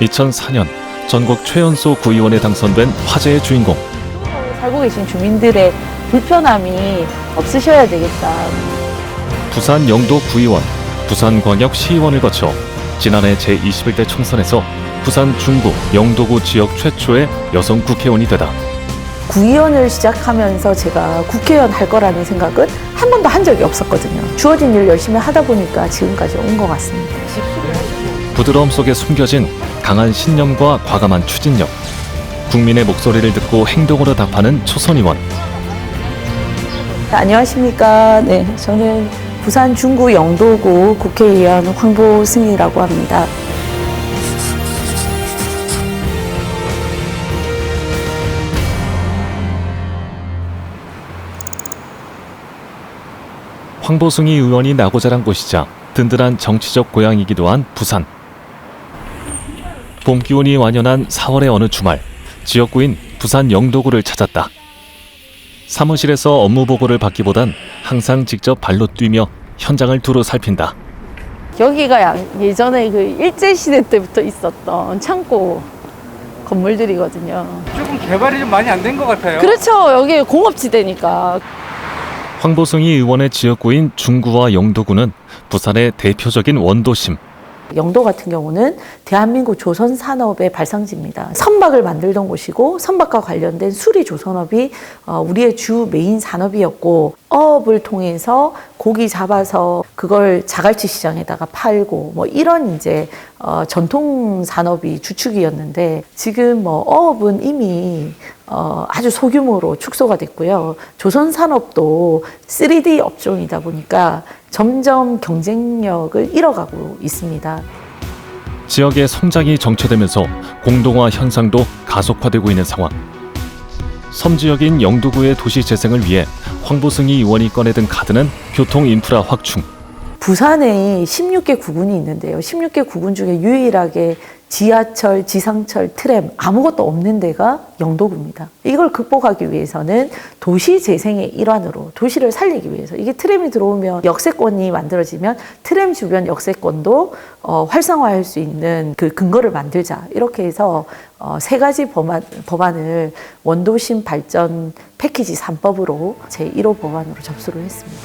2004년 전국 최연소 구의원에 당선된 화제의 주인공. 살고 계신 주민들의 불편함이 없으셔야 되겠다. 부산 영도 구의원, 부산광역 시의원을 거쳐 지난해 제21대 총선에서 부산 중구 영도구 지역 최초의 여성 국회의원이 되다. 구의원을 시작하면서 제가 국회의원 할 거라는 생각은 한 번도 한 적이 없었거든요. 주어진 일 열심히 하다 보니까 지금까지 온 것 같습니다. 부드러움 속에 숨겨진 강한 신념과 과감한 추진력. 국민의 목소리를 듣고 행동으로 답하는 초선 의원. 안녕하십니까. 네, 저는 부산 중구 영도구 국회의원 황보승이라고 합니다. 황보승이 의원이 나고 자란 곳이자 든든한 정치적 고향이기도 한 부산. 봄 기온이 완연한 4월의 어느 주말, 지역구인 부산 영도구를 찾았다. 사무실에서 업무 보고를 받기보단 항상 직접 발로 뛰며 현장을 두루 살핀다. 여기가 예전에 그 일제시대 때부터 있었던 창고 건물들이거든요. 조금 개발이 좀 많이 안 된 것 같아요. 그렇죠. 여기 공업지대니까. 황보승이 의원의 지역구인 중구와 영도구는 부산의 대표적인 원도심. 영도 같은 경우는 대한민국 조선 산업의 발상지입니다. 선박을 만들던 곳이고 선박과 관련된 수리 조선업이 우리의 주 메인 산업이었고, 어업을 통해서 고기 잡아서 그걸 자갈치 시장에다가 팔고 뭐 이런 이제 전통 산업이 주축이었는데, 지금 뭐 어업은 이미 아주 소규모로 축소가 됐고요. 조선 산업도 3D 업종이다 보니까 점점 경쟁력을 잃어가고 있습니다. 지역의 성장이 정체되면서 공동화 현상도 가속화되고 있는 상황. 섬 지역인 영도구의 도시 재생을 위해 황보승이 의원이 꺼내든 카드는 교통 인프라 확충. 부산에 16개 구군이 있는데요. 16개 구군 중에 유일하게 지하철, 지상철, 트램 아무것도 없는 데가 영도구입니다. 이걸 극복하기 위해서는 도시 재생의 일환으로 도시를 살리기 위해서, 이게 트램이 들어오면 역세권이 만들어지면 트램 주변 역세권도 활성화할 수 있는 그 근거를 만들자, 이렇게 해서 3가지 법안을 원도심 발전 패키지 3법으로 제1호 법안으로 접수를 했습니다.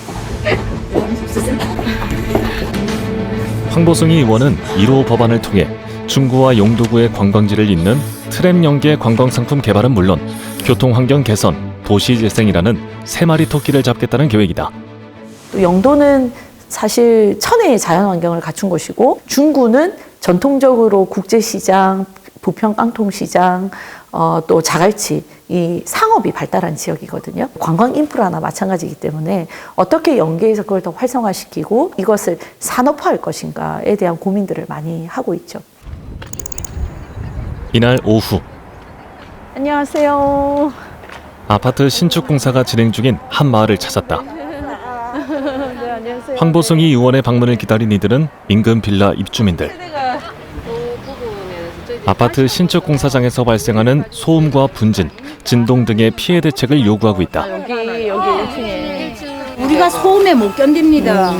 황보승이 의원은 1호 법안을 통해 중구와 영도구의 관광지를 잇는 트램 연계 관광상품 개발은 물론 교통환경 개선, 도시재생이라는 3마리 토끼를 잡겠다는 계획이다. 또 영도는 사실 천혜의 자연환경을 갖춘 곳이고, 중구는 전통적으로 국제시장, 부평 깡통시장, 또 자갈치, 이 상업이 발달한 지역이거든요. 관광 인프라나 마찬가지이기 때문에 어떻게 연계해서 그걸 더 활성화시키고 이것을 산업화할 것인가에 대한 고민들을 많이 하고 있죠. 이날 오후 안녕하세요. 아파트 신축 공사가 진행 중인 한 마을을 찾았다. 네, 안녕하세요. 황보승이 의원의 방문을 기다린 이들은 인근 빌라 입주민들. 아파트 신축 공사장에서 발생하는 소음과 분진, 진동 등의 피해 대책을 요구하고 있다. 여기 1층에. 우리가 소음에 못 견딥니다.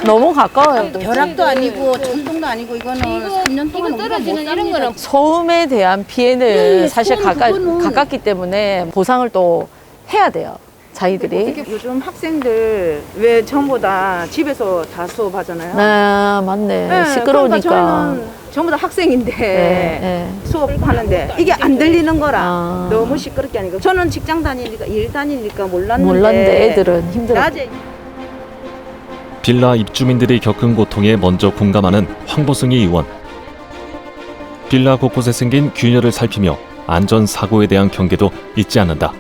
너무 가까워요. 벼락도 아니고 천둥도 아니고 이거는 3년 동안 우리가 못 삽니다. 소음에 대한 피해는 네, 사실 소음 그거는. 가깝기 때문에 보상을 또 해야 돼요. 자기들이. 요즘 학생들 왜 전부 다 집에서 다 수업하잖아요. 네, 맞네. 시끄러우니까. 그러니까 저희는 전부 다 학생인데 네. 수업하는데 이게 안 들리는 거라 아. 너무 시끄럽게 하니까, 저는 직장 다니니까 일 다니니까 몰랐는데 몰랐는데 애들은 힘들어. 낮에 빌라 입주민들이 겪은 고통에 먼저 공감하는 황보승이 의원. 빌라 곳곳에 생긴 균열을 살피며 안전사고에 대한 경계도 잊지 않는다.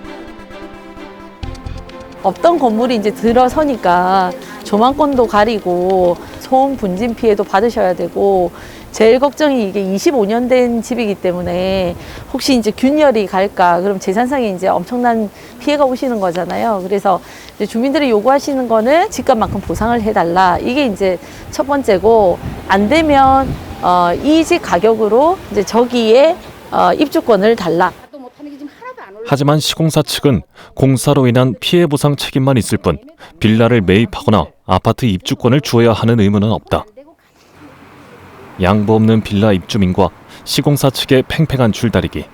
없던 건물이 이제 들어서니까 조망권도 가리고 소음 분진 피해도 받으셔야 되고, 제일 걱정이 이게 25년 된 집이기 때문에 혹시 이제 균열이 갈까, 그럼 재산상에 이제 엄청난 피해가 오시는 거잖아요. 그래서 이제 주민들이 요구하시는 거는 집값만큼 보상을 해달라. 이게 이제 첫 번째고, 안 되면 이 집 가격으로 이제 저기에 입주권을 달라. 하지만 시공사 측은 공사로 인한 피해 보상 책임만 있을 뿐 빌라를 매입하거나 아파트 입주권을 주어야 하는 의무는 없다. 양보 없는 빌라 입주민과 시공사 측의 팽팽한 줄다리기.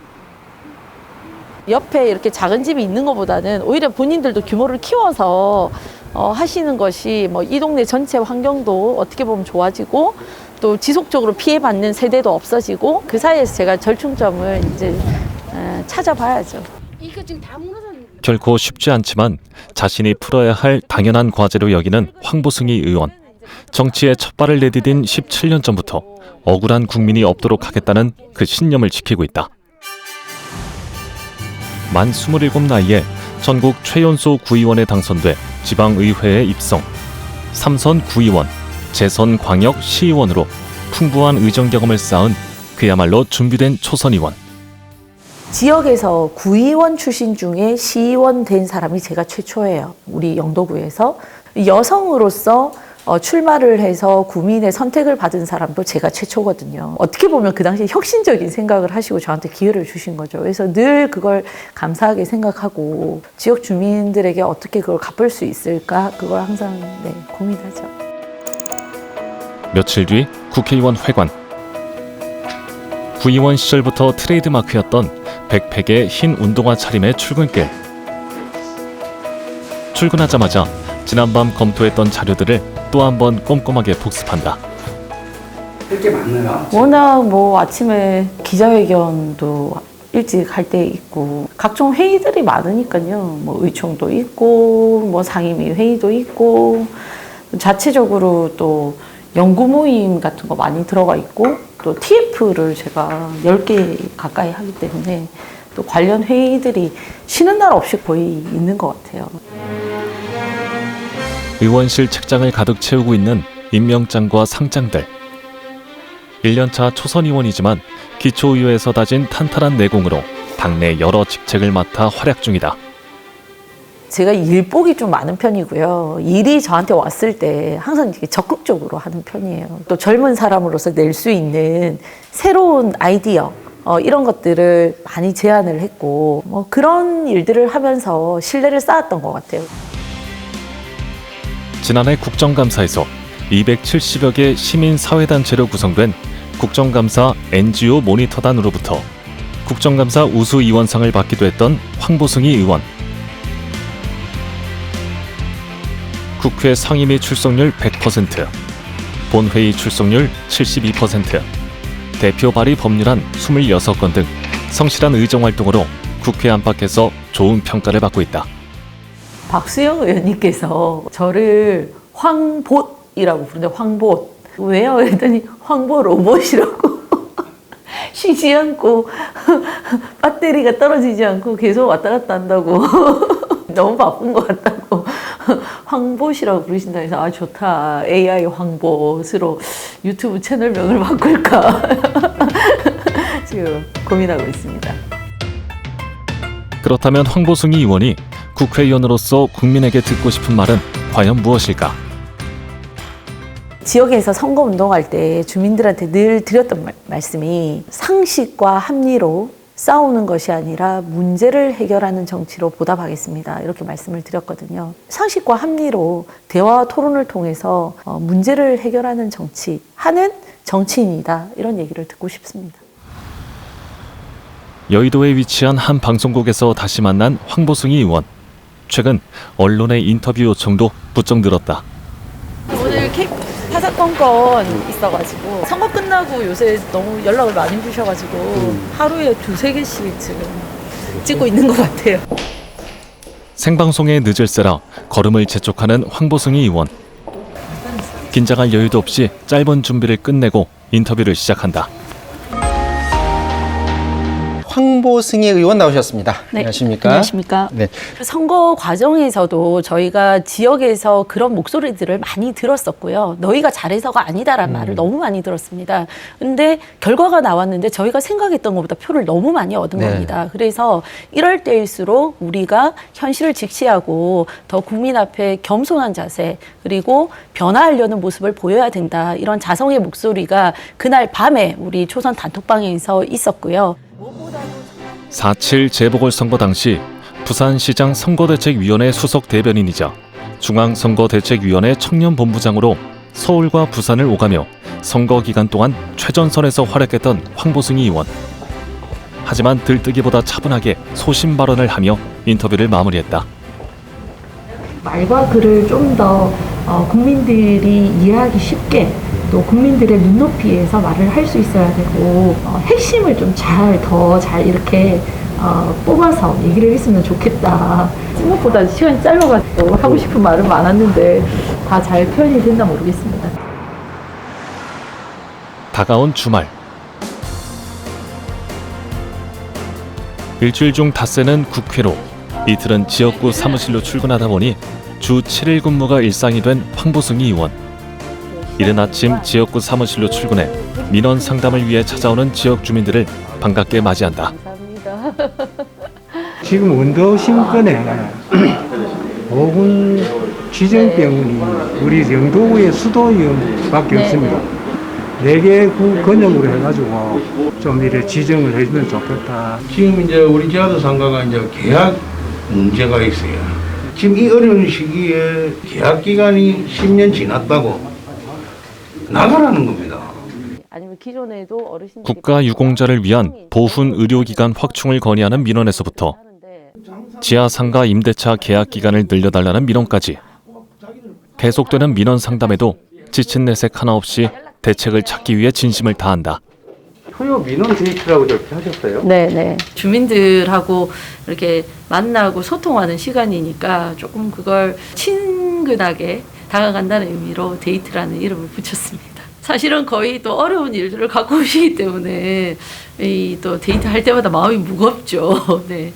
옆에 이렇게 작은 집이 있는 것보다는 오히려 본인들도 규모를 키워서 하시는 것이 뭐 이 동네 전체 환경도 어떻게 보면 좋아지고 또 지속적으로 피해받는 세대도 없어지고 그 사이에서 제가 절충점을 이제 찾아봐야죠. 이거 지금 다 무너졌는데. 결코 쉽지 않지만 자신이 풀어야 할 당연한 과제로 여기는 황보승희 의원. 정치에 첫 발을 내디딘 17년 전부터 억울한 국민이 없도록 하겠다는 그 신념을 지키고 있다. 만 27 나이에 전국 최연소 구의원에 당선돼 지방의회에 입성. 3선 구의원, 재선 광역 시의원으로 풍부한 의정 경험을 쌓은 그야말로 준비된 초선 의원. 지역에서 구의원 출신 중에 시의원 된 사람이 제가 최초예요. 우리 영도구에서. 여성으로서 출마를 해서 구민의 선택을 받은 사람도 제가 최초거든요. 어떻게 보면 그 당시에 혁신적인 생각을 하시고 저한테 기회를 주신 거죠. 그래서 늘 그걸 감사하게 생각하고 지역 주민들에게 어떻게 그걸 갚을 수 있을까 그걸 항상 고민하죠. 며칠 뒤 국회의원 회관. 구의원 시절부터 트레이드마크였던 백팩의 흰 운동화 차림의 출근길. 출근하자마자 지난밤 검토했던 자료들을 또 한 번 꼼꼼하게 복습한다. 할 게 많나요? 워낙 뭐 아침에 기자회견도 일찍 할 때 있고 각종 회의들이 많으니까요. 뭐 의총도 있고 뭐 상임위 회의도 있고 자체적으로 또 연구 모임 같은 거 많이 들어가 있고 또 TF를 제가 10개 가까이 하기 때문에 또 관련 회의들이 쉬는 날 없이 거의 있는 것 같아요. 의원실 책장을 가득 채우고 있는 임명장과 상장들. 1년차 초선 의원이지만 기초의회에서 다진 탄탄한 내공으로 당내 여러 직책을 맡아 활약 중이다. 제가 일복이 좀 많은 편이고요. 일이 저한테 왔을 때 항상 되게 적극적으로 하는 편이에요. 또 젊은 사람으로서 낼 수 있는 새로운 아이디어 이런 것들을 많이 제안을 했고 뭐 그런 일들을 하면서 신뢰를 쌓았던 것 같아요. 지난해 국정감사에서 270여 개 시민사회단체로 구성된 국정감사 NGO 모니터단으로부터 국정감사 우수의원상을 받기도 했던 황보승희 의원. 국회 상임위 출석률 100%, 본회의 출석률 72%, 대표 발의 법률안 26건 등 성실한 의정활동으로 국회 안팎에서 좋은 평가를 받고 있다. 박수영 의원님께서 저를 황봇이라고 부르는데 황봇 왜요? 했더니 황보 로봇이라고 쉬지 않고 배터리가 떨어지지 않고 계속 왔다 갔다 한다고 너무 바쁜 것 같다고 황봇이라고 부르신다 해서 아 좋다 AI 황봇으로 유튜브 채널명을 바꿀까 지금 고민하고 있습니다. 그렇다면 황보승희 의원이 국회의원으로서 국민에게 듣고 싶은 말은 과연 무엇일까? 지역에서 선거운동할 때 주민들한테 늘 드렸던 말씀이 상식과 합리로 싸우는 것이 아니라 문제를 해결하는 정치로 보답하겠습니다. 이렇게 말씀을 드렸거든요. 상식과 합리로 대화와 토론을 통해서 문제를 해결하는 정치, 하는 정치인이다. 이런 얘기를 듣고 싶습니다. 여의도에 위치한 한 방송국에서 다시 만난 황보승희 의원. 최근 언론의 인터뷰 요청도 부쩍 늘었다. 오늘 파사건건 있어가지고 선거 끝나고 요새 너무 연락을 많이 주셔가지고 하루에 2-3개씩 지금 찍고 있는 것 같아요. 생방송에 늦을세라 걸음을 재촉하는 황보승희 의원. 긴장할 여유도 없이 짧은 준비를 끝내고 인터뷰를 시작한다. 황보승희 의원 나오셨습니다. 네, 안녕하십니까? 안녕하십니까? 네. 선거 과정에서도 저희가 지역에서 그런 목소리들을 많이 들었었고요. 너희가 잘해서가 아니다라는 말을 너무 많이 들었습니다. 근데 결과가 나왔는데 저희가 생각했던 것보다 표를 너무 많이 얻은 네. 겁니다. 그래서 이럴 때일수록 우리가 현실을 직시하고 더 국민 앞에 겸손한 자세 그리고 변화하려는 모습을 보여야 된다. 이런 자성의 목소리가 그날 밤에 우리 초선 단톡방에서 있었고요. 4.7 재보궐선거 당시 부산시장 선거대책위원회 수석 대변인이자 중앙선거대책위원회 청년본부장으로 서울과 부산을 오가며 선거 기간 동안 최전선에서 활약했던 황보승희 의원. 하지만 들뜨기보다 차분하게 소신 발언을 하며 인터뷰를 마무리했다. 말과 글을 좀 더 국민들이 이해하기 쉽게 또 국민들의 눈높이에서 말을 할 수 있어야 되고 핵심을 좀 더 잘 이렇게 뽑아서 얘기를 했으면 좋겠다. 생각보다 시간이 짧아가지고 하고 싶은 말은 많았는데 다 잘 표현이 됐나 모르겠습니다. 다가온 주말. 일주일 중 닷새는 국회로, 이틀은 지역구 사무실로 출근하다 보니 주 7일 근무가 일상이 된 황보승희 의원. 이른 아침 지역구 사무실로 출근해 민원 상담을 위해 찾아오는 지역 주민들을 반갑게 맞이한다. 감사합니다. 지금 언더심권에 5군 지정병원이 우리 영도구의 수도의원밖에 없습니다. 4개 구 권역으로 해가지고 좀 이래 지정을 해주면 좋겠다. 지금 이제 우리 제아도 상가가 이제 계약 문제가 있어요. 지금 이 어려운 시기에 계약 기간이 10년 지났다고 나가라는 겁니다. 아니면 기존에도 어르신들 국가유공자를 위한 보훈 의료기관 확충을 건의하는 민원에서부터 지하상가 임대차 계약 기간을 늘려달라는 민원까지 계속되는 민원 상담에도 지친 내색 하나 없이 대책을 찾기 위해 진심을 다한다. 토요 민원 데이트라고 이렇게 하셨어요? 네네. 주민들하고 이렇게 만나고 소통하는 시간이니까 조금 그걸 친근하게 다가간다는 의미로 데이트라는 이름을 붙였습니다. 사실은 거의 또 어려운 일들을 갖고 오시기 때문에 이 또 데이트 할 때마다 마음이 무겁죠. 네.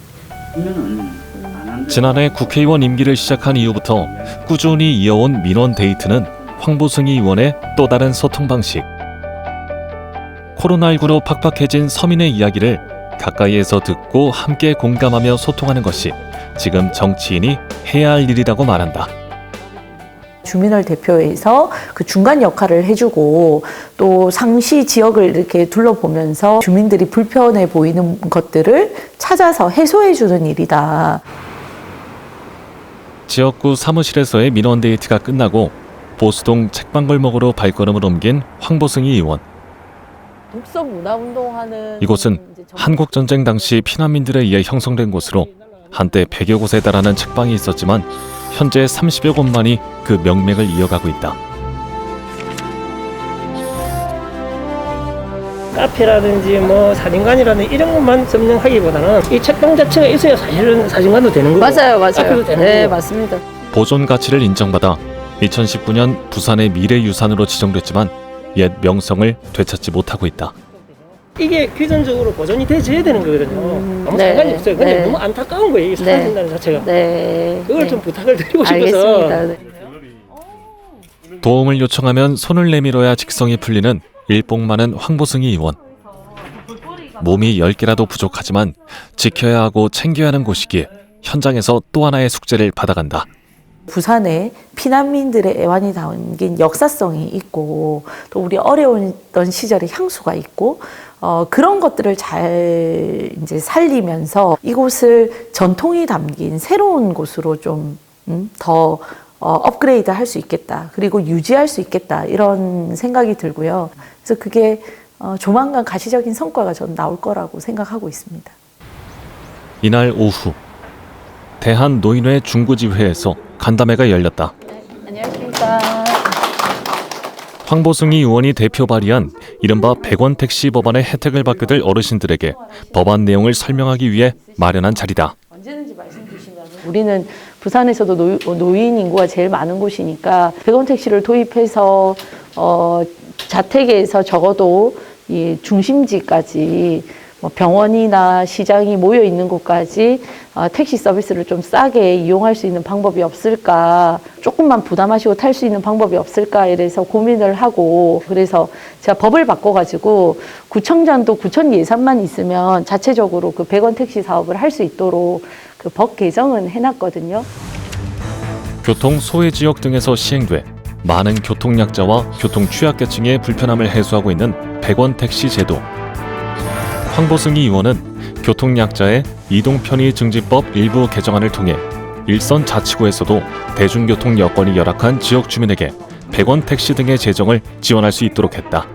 지난해 국회의원 임기를 시작한 이후부터 꾸준히 이어온 민원 데이트는 황보승희 의원의 또 다른 소통 방식. 코로나19로 팍팍해진 서민의 이야기를 가까이에서 듣고 함께 공감하며 소통하는 것이 지금 정치인이 해야 할 일이라고 말한다. 주민을 대표해서 그 중간 역할을 해주고 또 상시 지역을 이렇게 둘러보면서 주민들이 불편해 보이는 것들을 찾아서 해소해주는 일이다. 지역구 사무실에서의 민원 데이트가 끝나고 보수동 책방골목으로 발걸음을 옮긴 황보승희 의원. 독서 문화 운동하는 이곳은 한국전쟁 당시 피난민들에 의해 형성된 곳으로 한때 100여 곳에 달하는 책방이 있었지만 현재 30여 곳만이 그 명맥을 이어가고 있다. 카페라든지 뭐 사진관이라든지 이런 것만 점령하기보다는 이 책방 자체가 있어야 사실은 사진관도 되는 거고 맞아요. 카페도 되는 네, 거고. 맞습니다. 보존 가치를 인정받아 2019년 부산의 미래유산으로 지정됐지만 옛 명성을 되찾지 못하고 있다. 이게 규전적으로 보존이 돼줘야 되는 거거든요. 아무 네, 상관이 없어요. 근데 네. 너무 안타까운 거예요. 이 사라진다는 자체가. 네. 그걸 네. 좀 부탁을 드리고 싶어서. 알겠습니다. 네. 도움을 요청하면 손을 내밀어야 직성이 풀리는 일복 많은 황보승희 의원. 몸이 10개라도 부족하지만 지켜야 하고 챙겨야 하는 곳이기에 현장에서 또 하나의 숙제를 받아간다. 부산에 피난민들의 애환이 담긴 역사성이 있고 또 우리 어려웠던 시절의 향수가 있고 그런 것들을 잘 이제 살리면서 이곳을 전통이 담긴 새로운 곳으로 좀 더 업그레이드 할 수 있겠다. 그리고 유지할 수 있겠다. 이런 생각이 들고요. 그래서 그게 조만간 가시적인 성과가 전 나올 거라고 생각하고 있습니다. 이날 오후 대한노인회 중구지회에서 간담회가 열렸다. 안녕하십니까. 황보승희 의원이 대표 발의한 이른바 100원 택시 법안의 혜택을 받게 될 어르신들에게 법안 내용을 설명하기 위해 마련한 자리다. 언제든지 말씀 주시면 우리는 부산에서도 노인 인구가 제일 많은 곳이니까 100원 택시를 도입해서 자택에서 적어도 이 중심지까지 병원이나 시장이 모여 있는 곳까지 택시 서비스를 좀 싸게 이용할 수 있는 방법이 없을까, 조금만 부담하시고 탈 수 있는 방법이 없을까 이래서 고민을 하고, 그래서 제가 법을 바꿔가지고 구청장도 구청 예산만 있으면 자체적으로 그 100원 택시 사업을 할 수 있도록 그 법 개정은 해놨거든요. 교통 소외 지역 등에서 시행돼 많은 교통약자와 교통 취약계층의 불편함을 해소하고 있는 100원 택시 제도. 황보승희 의원은 교통약자의 이동편의증진법 일부 개정안을 통해 일선 자치구에서도 대중교통 여건이 열악한 지역 주민에게 100원 택시 등의 재정을 지원할 수 있도록 했다.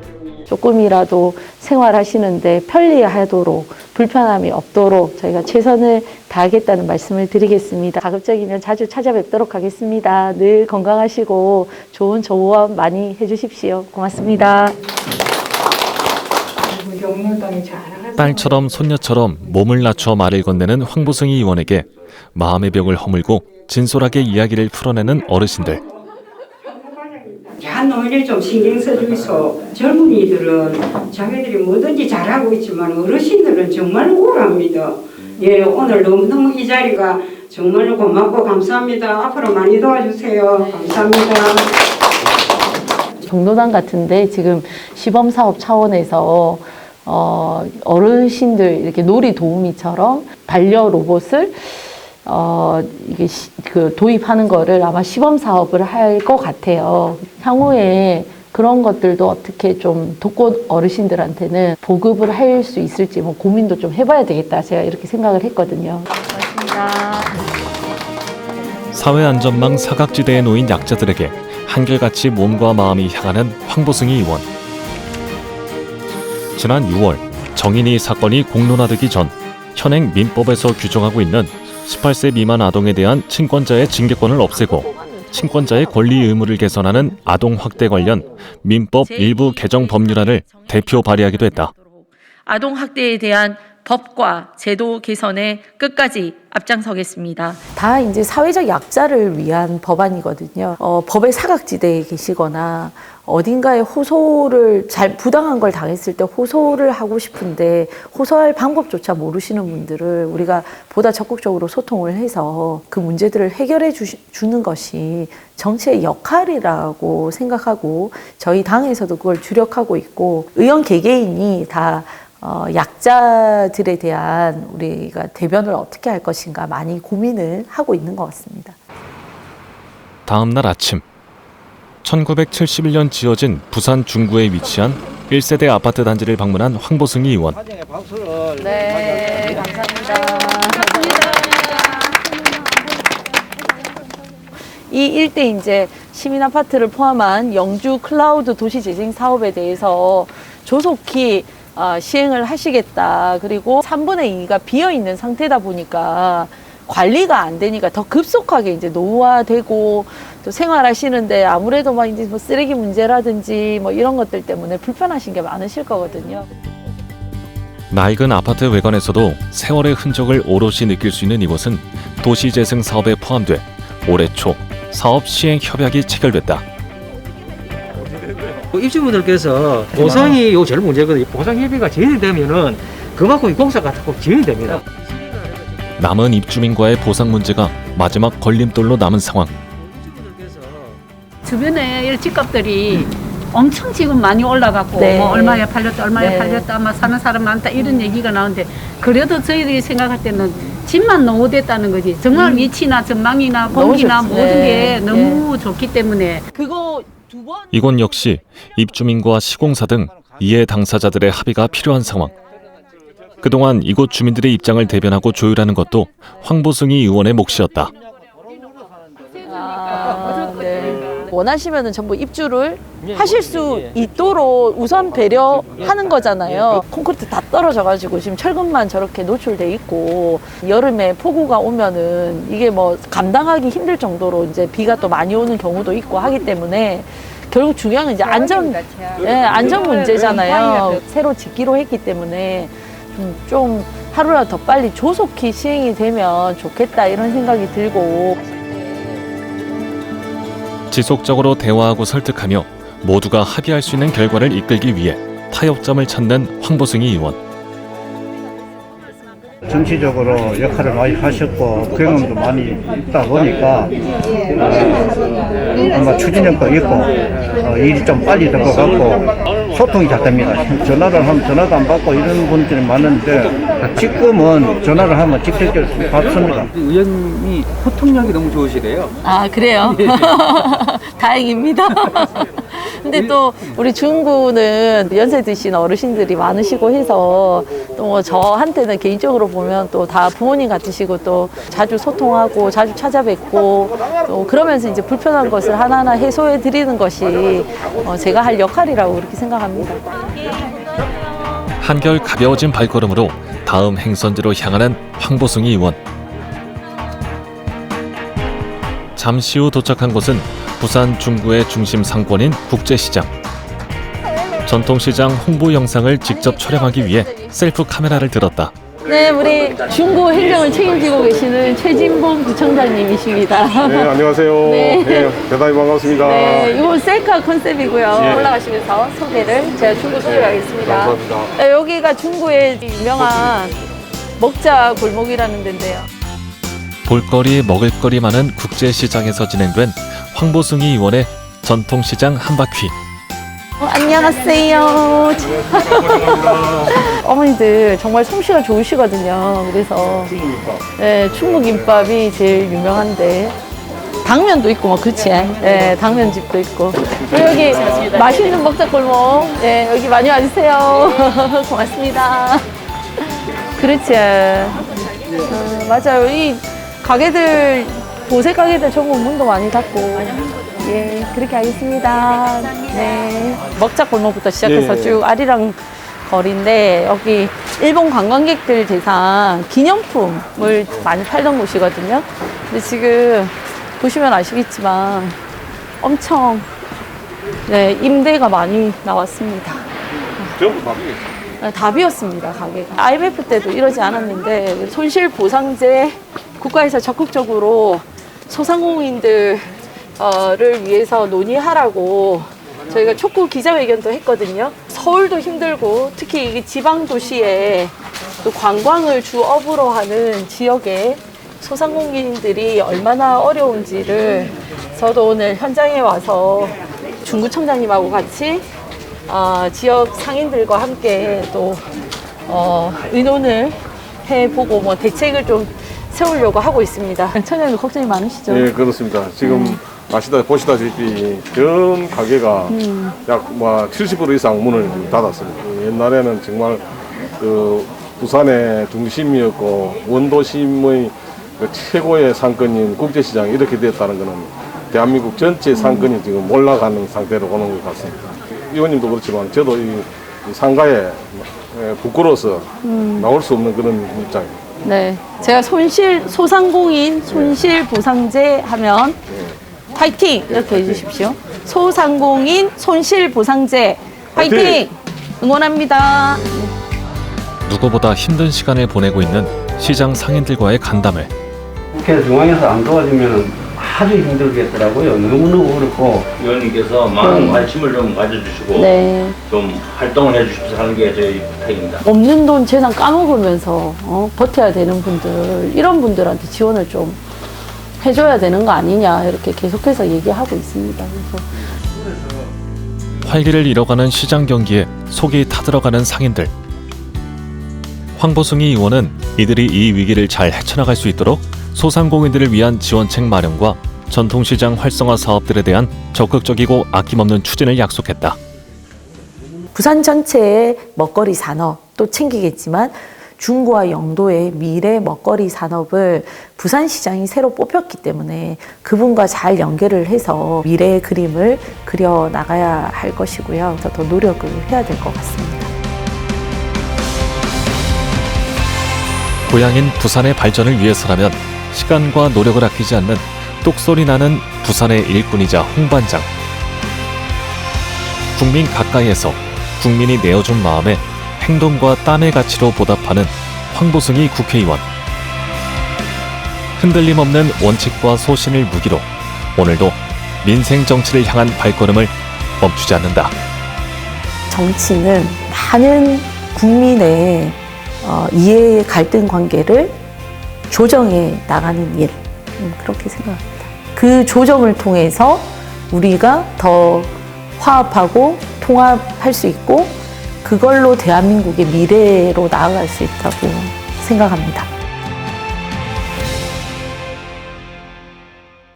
조금이라도 생활하시는데 편리하도록 불편함이 없도록 저희가 최선을 다하겠다는 말씀을 드리겠습니다. 가급적이면 자주 찾아뵙도록 하겠습니다. 늘 건강하시고 좋은 조언 많이 해주십시오. 고맙습니다. 딸처럼 손녀처럼 몸을 낮춰 말을 건네는 황보승희 의원에게 마음의 벽을 허물고 진솔하게 이야기를 풀어내는 어르신들. 야한 노인을 좀 신경 써주이소. 젊은이들은 자기들이 뭐든지 잘하고 있지만 어르신들은 정말 우울합니다. 예, 오늘 너무너무 이 자리가 정말로 고맙고 감사합니다. 앞으로 많이 도와주세요. 감사합니다. 경로당 같은데 지금 시범사업 차원에서 어르신들 이렇게 놀이 도우미처럼 반려 로봇을 이게 도입하는 거를 아마 시범 사업을 할 것 같아요. 향후에 그런 것들도 어떻게 좀 독거 어르신들한테는 보급을 할 수 있을지 뭐 고민도 좀 해봐야 되겠다. 제가 이렇게 생각을 했거든요. 고맙습니다. 사회안전망 사각지대에 놓인 약자들에게 한결같이 몸과 마음이 향하는 황보승희 의원. 지난 6월 정인이 사건이 공론화되기 전 현행 민법에서 규정하고 있는 18세 미만 아동에 대한 친권자의 징계권을 없애고 친권자의 권리 의무를 개선하는 아동 학대 관련 민법 일부 개정 법률안을 대표 발의하기도 했다. 아동 학대에 대한 법과 제도 개선에 끝까지 앞장서겠습니다. 다 이제 사회적 약자를 위한 법안이거든요. 법의 사각지대에 계시거나 어딘가에 호소를 부당한 걸 당했을 때 호소를 하고 싶은데 호소할 방법조차 모르시는 분들을 우리가 보다 적극적으로 소통을 해서 그 문제들을 해결해 주는 것이 정치의 역할이라고 생각하고 저희 당에서도 그걸 주력하고 있고 의원 개개인이 다 약자들에 대한 우리가 대변을 어떻게 할 것인가 많이 고민을 하고 있는 것 같습니다. 다음 날 아침 1971년 지어진 부산 중구에 위치한 1세대 아파트 단지를 방문한 황보승희 의원. 네, 감사합니다. 이 일대 이제 시민 아파트를 포함한 영주 클라우드 도시 재생 사업에 대해서 조속히 시행을 하시겠다. 그리고 3분의 2가 비어 있는 상태다 보니까 관리가 안 되니까 더 급속하게 이제 노후화되고 또 생활하시는데 아무래도 막 이제 뭐 쓰레기 문제라든지 뭐 이런 것들 때문에 불편하신 게 많으실 거거든요. 낡은 아파트 외관에서도 세월의 흔적을 오롯이 느낄 수 있는 이곳은 도시재생 사업에 포함돼 올해 초 사업 시행 협약이 체결됐다. 입주민들께서 보상이 요 제일 문제거든요. 보상 협의가 진행되면은 그만큼 이 공사가 꼭 진행됩니다. 남은 입주민과의 보상 문제가 마지막 걸림돌로 남은 상황. 주변에 이런 집값들이 엄청 지금 많이 올라갔고 네. 뭐 얼마에 팔렸다 얼마에 네. 팔렸다 막 사는 사람 많다 이런 얘기가 나오는데 그래도 저희들이 생각할 때는 집만 노후됐다는 거지 정말 위치나 전망이나 공기나 너무 좋- 모든 네. 게 너무 좋기 때문에 그거 두 번 이곳 역시 입주민과 시공사 등 이해 당사자들의 합의가 필요한 상황. 그동안 이곳 주민들의 입장을 대변하고 조율하는 것도 황보승희 의원의 몫이었다. 네. 원하시면은 전부 입주를 하실 수 있도록 우선 배려하는 거잖아요. 콘크리트 다 떨어져가지고 지금 철근만 저렇게 노출돼 있고 여름에 폭우가 오면은 이게 뭐 감당하기 힘들 정도로 이제 비가 또 많이 오는 경우도 있고 하기 때문에 결국 중요한 건 이제 안전 문제잖아요. 새로 짓기로 했기 때문에 좀 하루라도 더 빨리 조속히 시행이 되면 좋겠다 이런 생각이 들고. 지속적으로 대화하고 설득하며 모두가 합의할 수 있는 결과를 이끌기 위해 타협점을 찾는 황보승희 의원. 정치적으로 역할을 많이 하셨고 경험도 많이 있다 보니까 아마 추진력도 있고 일이 좀 빨리 될 것 같고 소통이 잘 됩니다. 전화를 하면 전화도 안 받고 이런 분들이 많은데 지금은 전화를 하면 직접적으로 받습니다. 의원님이 소통력이 너무 좋으시대요. 아, 그래요? 다행입니다. 근데 또 우리 중구는 연세 드신 어르신들이 많으시고 해서 또 뭐 저한테는 개인적으로 보면 또 다 부모님 같으시고 또 자주 소통하고 자주 찾아뵙고 또 그러면서 이제 불편한 것을 하나하나 해소해 드리는 것이 제가 할 역할이라고 그렇게 생각합니다. 한결 가벼워진 발걸음으로 다음 행선지로 향하는 황보승희 의원. 잠시 후 도착한 곳은 부산 중구의 중심 상권인 국제시장. 전통시장 홍보 영상을 직접 촬영하기 위해 셀프 카메라를 들었다. 네, 우리 중구 행정을 책임지고 계시는 최진봉 구청장님이십니다. 네, 안녕하세요. 네. 네, 대단히 반갑습니다. 네, 이건 셀카 컨셉이고요. 예. 올라가시면서 소개를 제가 중구 소개하겠습니다. 감사합니다. 네, 여기가 중구의 유명한 먹자 골목이라는 데인데요. 볼거리 먹을거리 많은 국제시장에서 진행된 황보승희 의원의 전통시장 한바퀴. 안녕하세요. 어머니들 정말 솜씨가 좋으시거든요. 그래서 네, 충무김밥이 제일 유명한데 당면도 있고 뭐 그치? 네, 당면집도 있고 여기 맛있는 먹자골목 네, 여기 많이 와주세요. 고맙습니다. 그렇지. 맞아요. 이 가게들 보세 가게들 전부 문도 많이 닫고 예, 그렇게 하겠습니다. 네. 먹자골목부터 시작해서 예. 쭉 아리랑 거리인데 여기 일본 관광객들 대상 기념품을 많이 팔던 곳이거든요. 근데 지금 보시면 아시겠지만 엄청 네, 임대가 많이 나왔습니다. 다 비었습니다, 가게가. IMF 때도 이러지 않았는데 손실보상제 국가에서 적극적으로 소상공인들 를 위해서 논의하라고 저희가 촉구 기자회견도 했거든요. 서울도 힘들고 특히 이게 지방 도시에 또 관광을 주업으로 하는 지역에 소상공인들이 얼마나 어려운지를 저도 오늘 현장에 와서 중구청장님하고 같이 지역 상인들과 함께 또 의논을 해보고 뭐 대책을 좀 세우려고 하고 있습니다. 청장님 걱정이 많으시죠? 네, 그렇습니다. 지금 보시다시피 전 가게가 약 70% 이상 문을 닫았습니다. 옛날에는 정말 그 부산의 중심이었고 원도심의 그 최고의 상권인 국제시장이 이렇게 됐다는 것은 대한민국 전체 상권이 지금 올라가는 상태로 오는 것 같습니다. 의원님도 그렇지만 저도 이 상가에 부끄러워서 나올 수 없는 그런 입장입니다. 네, 제가 소상공인 손실보상제 하면 파이팅! 이렇게 해주십시오. 소상공인 손실보상제 파이팅! 응원합니다. 누구보다 힘든 시간을 보내고 있는 시장 상인들과의 간담회. 국회 중앙에서 안 도와주면 아주 힘들겠더라고요. 너무너무 어렵고. 의원님께서 많은 관심을 좀 가져주시고 네. 좀 활동을 해주십사 하는 게 저희 부탁입니다. 없는 돈 재산 까먹으면서 버텨야 되는 분들, 이런 분들한테 지원을 좀 해줘야 되는 거 아니냐 이렇게 계속해서 얘기하고 있습니다. 그래서 활기를 잃어가는 시장 경기에 속이 타들어가는 상인들. 황보승희 의원은 이들이 이 위기를 잘 헤쳐나갈 수 있도록 소상공인들을 위한 지원책 마련과 전통시장 활성화 사업들에 대한 적극적이고 아낌없는 추진을 약속했다. 부산 전체의 먹거리 산업도 챙기겠지만 중구와 영도의 미래 먹거리 산업을 부산시장이 새로 뽑혔기 때문에 그분과 잘 연결을 해서 미래의 그림을 그려 나가야 할 것이고요. 더 노력을 해야 될 것 같습니다. 고향인 부산의 발전을 위해서라면 시간과 노력을 아끼지 않는 똑소리 나는 부산의 일꾼이자 홍반장. 국민 가까이에서 국민이 내어준 마음에 행동과 땀의 가치로 보답하는 황보승희 국회의원. 흔들림 없는 원칙과 소신을 무기로 오늘도 민생 정치를 향한 발걸음을 멈추지 않는다. 정치는 많은 국민의 이해의 갈등 관계를 조정해 나가는 일, 그렇게 생각합니다. 그 조정을 통해서 우리가 더 화합하고 통합할 수 있고 그걸로 대한민국의 미래로 나아갈 수 있다고 생각합니다.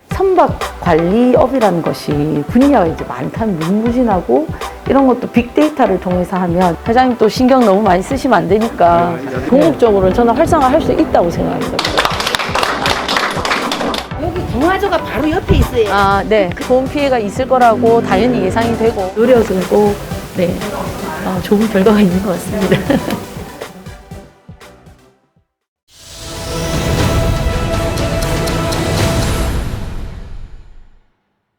선박 관리업이라는 것이 분야가 이제 많다면 무궁무진하고 이런 것도 빅데이터를 통해서 하면 회장님 또 신경 너무 많이 쓰시면 안 되니까 궁극적으로는 저는 활성화할 수 있다고 생각합니다. 여기 동화조가 바로 옆에 있어요. 아, 네. 좋은 피해가 있을 거라고 당연히 예상이 되고 노력은 꼭 네, 좋은 결과가 있는 것 같습니다.